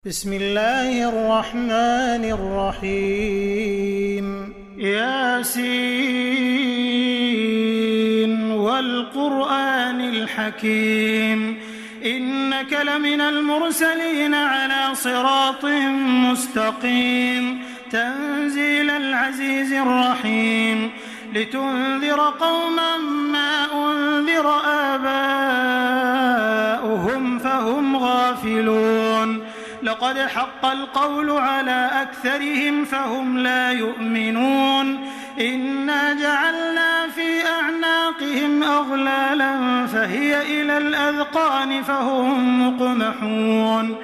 بسم الله الرحمن الرحيم ياسين والقرآن الحكيم إنك لمن المرسلين على صراط مستقيم تنزيل العزيز الرحيم لتنذر قوما ما أنذر آباؤهم فهم غافلون لقد حق القول على أكثرهم فهم لا يؤمنون إنا جعلنا في أعناقهم أغلالا فهي إلى الأذقان فهم مقمحون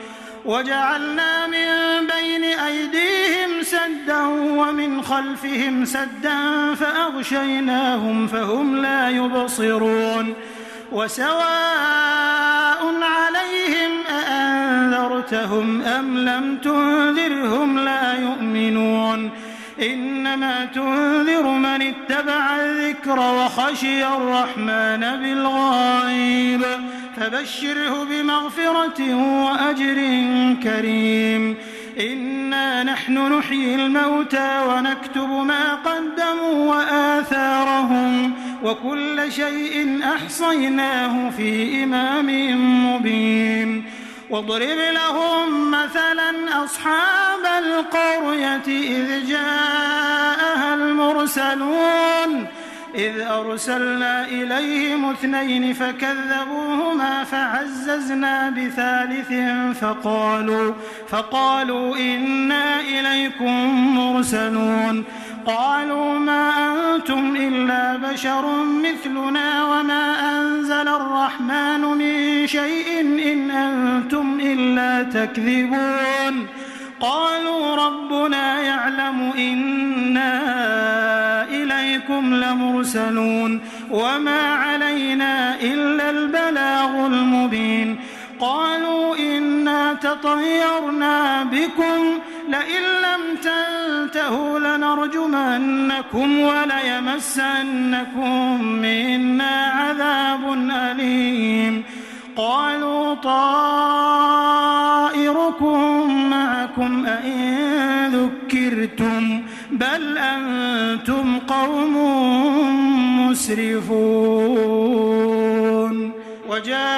وجعلنا من بين أيديهم سدا ومن خلفهم سدا فأغشيناهم فهم لا يبصرون وسواء عليهم أأنذرتهم أم لم تنذرهم لا يؤمنون إنما تنذر من اتبع الذكر وخشي الرحمن بالغيب فبشره بمغفرة وأجر كريم إنا نحن نحيي الموتى ونكتب ما قدموا وآثارهم وكل شيء أحصيناه في إمام مبين واضرب لهم مثلا أصحاب القرية إذ جاءها المرسلون إذ أرسلنا إليهم 2 فكذبوهما فعززنا بثالث فقالوا إنا إليكم مرسلون قالوا ما أنتم إلا بشر مثلنا وما أنزل الرحمن من شيء إن أنتم إلا تكذبون قالوا ربنا يعلم إنا إليكم لمرسلون وما علينا إلا البلاغ المبين قالوا إنا تطيرنا بكم لئن لم تنتهوا لنرجمنكم وليمسنكم منا عذاب أليم قالوا طائركم معكم أئن ذكرتم بل أنتم قوم مسرفون وجاء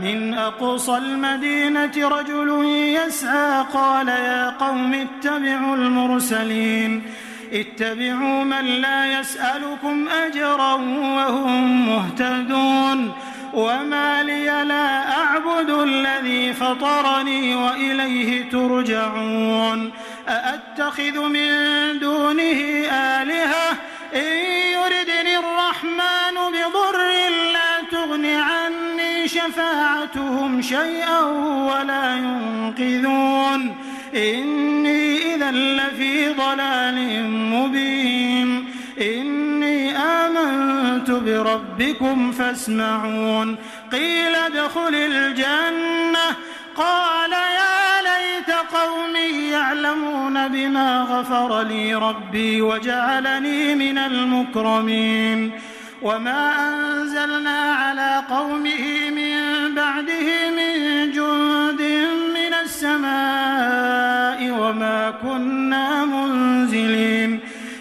من أقصى المدينة رجل يسعى قال يا قوم اتبعوا المرسلين اتبعوا من لا يسألكم أجرا وهم مهتدون وما لي لا أعبد الذي فطرني وإليه ترجعون أأتخذ من دونه آلهة إن يردني الرحمن بضر لا تغن عني شفاعتهم شيئا ولا ينقذون إني إذا لفي ضلال مبين إني آمنت بربكم فاسمعون قيل ادخل الجنة قال يا ليت قومي يعلمون بما غفر لي ربي وجعلني من المكرمين وما أنزلنا على قومه من بعده من جند من السماء وما كنا منزلين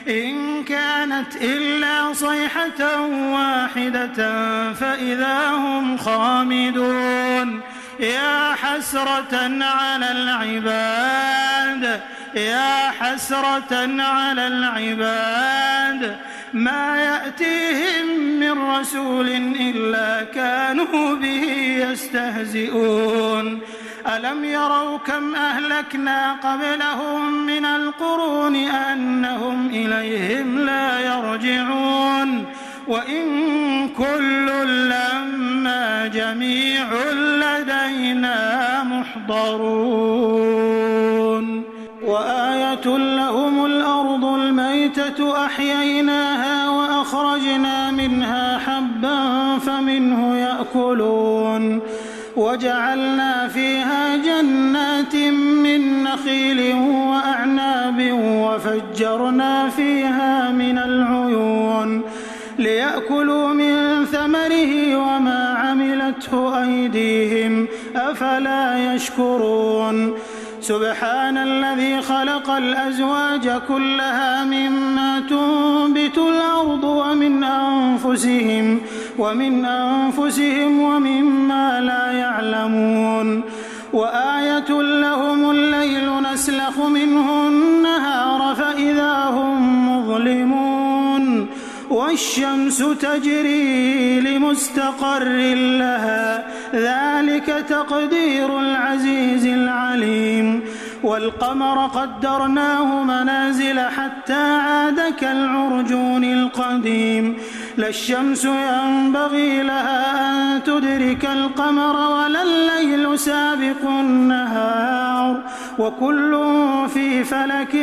إن كانت إلا صيحة واحدة فإذا هم خامدون يا حسرة على العباد ما يأتيهم من رسول إلا كانوا به يستهزئون ألم يروا كم أهلكنا قبلهم من القرون أنهم إليهم لا يرجعون وإن كل لما جميع لدينا محضرون وآية لهم الأرض الميتة أحييناها وأخرجنا منها حبا فمنه يأكلون وجعلنا فيها جنات من نخيل وأعناب وفجرنا فيها من العيون ليأكلوا من ثمره وما عملته أيديهم أفلا يشكرون سبحان الذي خلق الأزواج كلها مما تنبت الأرض ومن أنفسهم ومما لا يعلمون وآية لهم الليل نسلخ منه النهار فإذا هم مظلمون والشمس تجري لمستقر لها ذلك تقدير العزيز العليم والقمر قدرناه منازل حتى عاد كالعرجون القديم لا الشمس ينبغي لها أن تدرك القمر ولا الليل سابق النهار وكل في فلك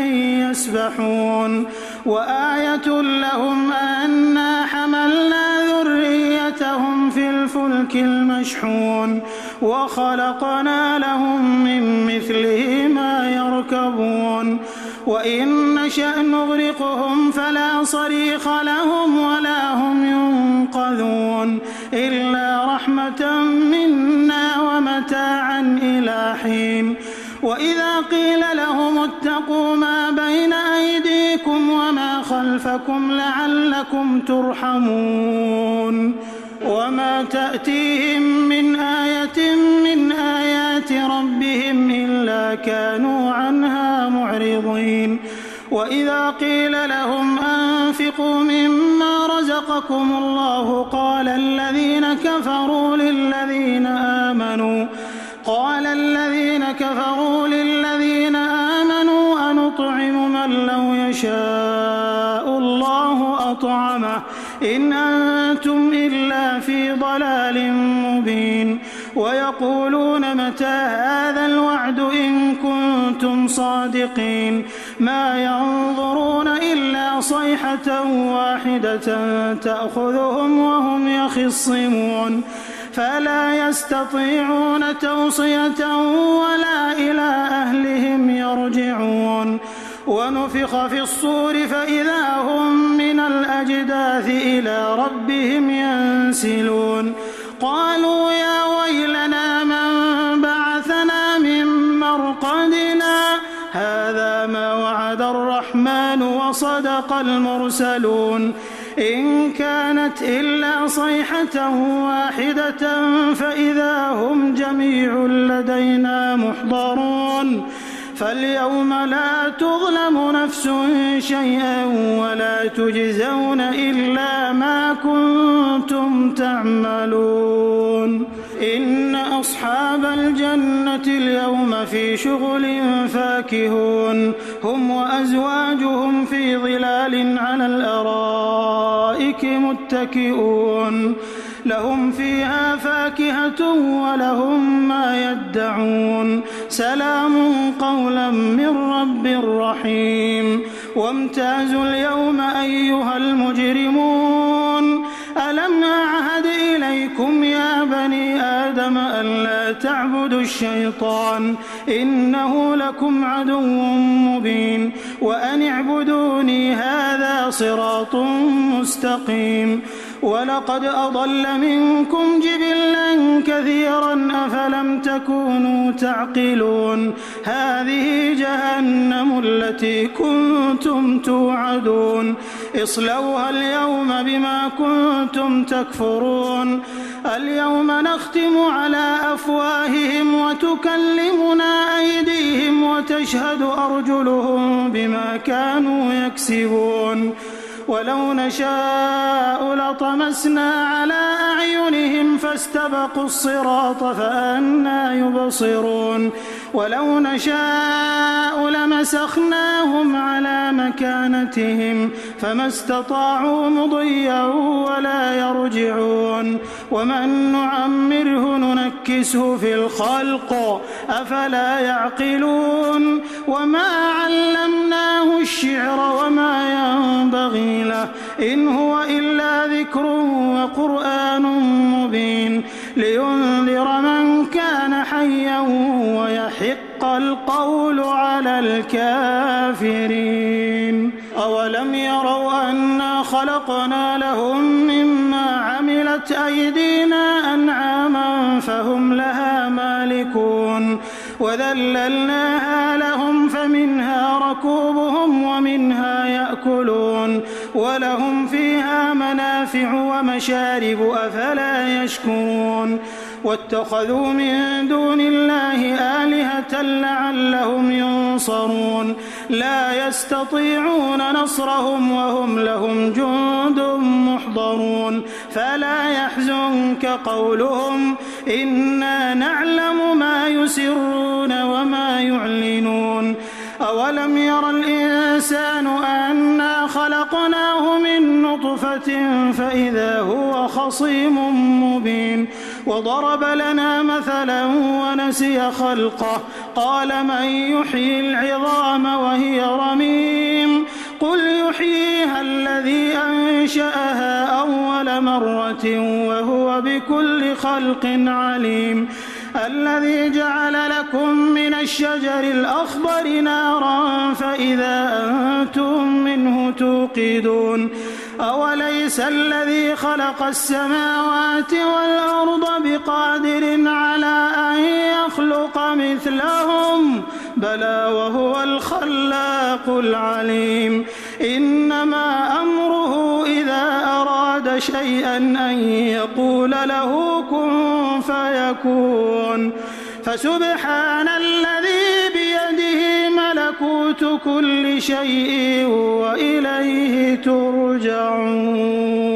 يسبحون وآية لهم أنا حملنا ذريتهم في الفلك المشحون وخلقنا لهم من مثله ما يركبون وإن نشأ نغرقهم فلا صريخ لهم ولا هم ينقذون إلا رحمة منا ومتاعا إلى حين وإذا قيل لهم اتقوا ما بين أيديكم وما خلفكم لعلكم ترحمون وما تأتيهم من آية من آيات ربهم إلا كانوا عنها معرضين وإذا قيل لهم أنفقوا مما رزقكم الله قال الذين كفروا للذين آمنوا أنطعم من لو يشاء الله أطعمه إن أنتم إلا في ضلال مبين ويقولون متى هذا الوعد إن كنتم صادقين ما ينظرون إلا صيحة واحدة تأخذهم وهم يخصمون فلا يستطيعون توصية ولا إلى أهلهم يرجعون ونفخ في الصور فإذا هم من الأجداث إلى ربهم ينسلون قالوا يا ويلنا من بعثنا من مرقدنا هذا ما وعد الرحمن وصدق المرسلون إن كانت إلا صيحة واحدة فإذا هم جميع لدينا محضرون فاليوم لا تظلم نفس شيئا ولا تجزون إلا ما كنتم تعملون إن أصحاب الجنة اليوم في شغل فاكهون هم وأزواجهم في ظلال على الأرائك متكئون لهم فيها فاكهة ولهم ما يدعون سلام قولا من رب رحيم وامتازوا اليوم أيها المجرمون ألم أعهد إليكم يا بني آدم ألا تعبدوا الشيطان إنه لكم عدو مبين وأن اعبدوني هذا صراط مستقيم ولقد أضل منكم جبلا كثيرا أفلم تكونوا تعقلون هذه جهنم التي كنتم توعدون اصلوها اليوم بما كنتم تكفرون اليوم نختم على أفواههم وتكلمنا أيديهم وتشهد أرجلهم بما كانوا يكسبون ولو نشاء لطمسنا على أعينهم فاستبقوا الصراط فأنى يبصرون ولو نشاء لمسخناهم على مكانتهم فما استطاعوا مضيا ولا يرجعون ومن نعمره ننكسه في الخلق أفلا يعقلون وما علمناه الشعر وما ينبغي له إن هو إلا ذكر وقرآن مبين لينذر من كان حيا ويحق القول على الكافرين أولم يروا أنا خلقنا لهم مما عملت أيدينا أنعاما فهم لها مالكون وذللناها لهم فمنها ركوبهم ومنها يأكلون ولهم فيها منافع ومشارب أفلا يشكرون واتخذوا من دون الله آلهة لعلهم ينصرون لا يستطيعون نصرهم وهم لهم جند محضرون فلا يحزنك قولهم إنا نعلم ما يسرون وما يعلنون أولم ير الإنسان أنا خلقناه من نطفة فإذا هو خصيم مبين وضرب لنا مثلا ونسي خلقه قال من يحيي العظام وهي رميم قل يحييها الذي أنشأها أول مرة وهو بكل خلق عليم الذي جعل لكم من الشجر الأخضر نارا فإذا أنتم منه توقدون أوليس الذي خلق السماوات والأرض بقادر على أن يخلق مثلهم بلى وهو الخلاق العليم إنما أمره إذا أراد شيئا أن يقول له كن فيكون فسبحان الذي بيده ملكوت كل شيء وإليه ترجعون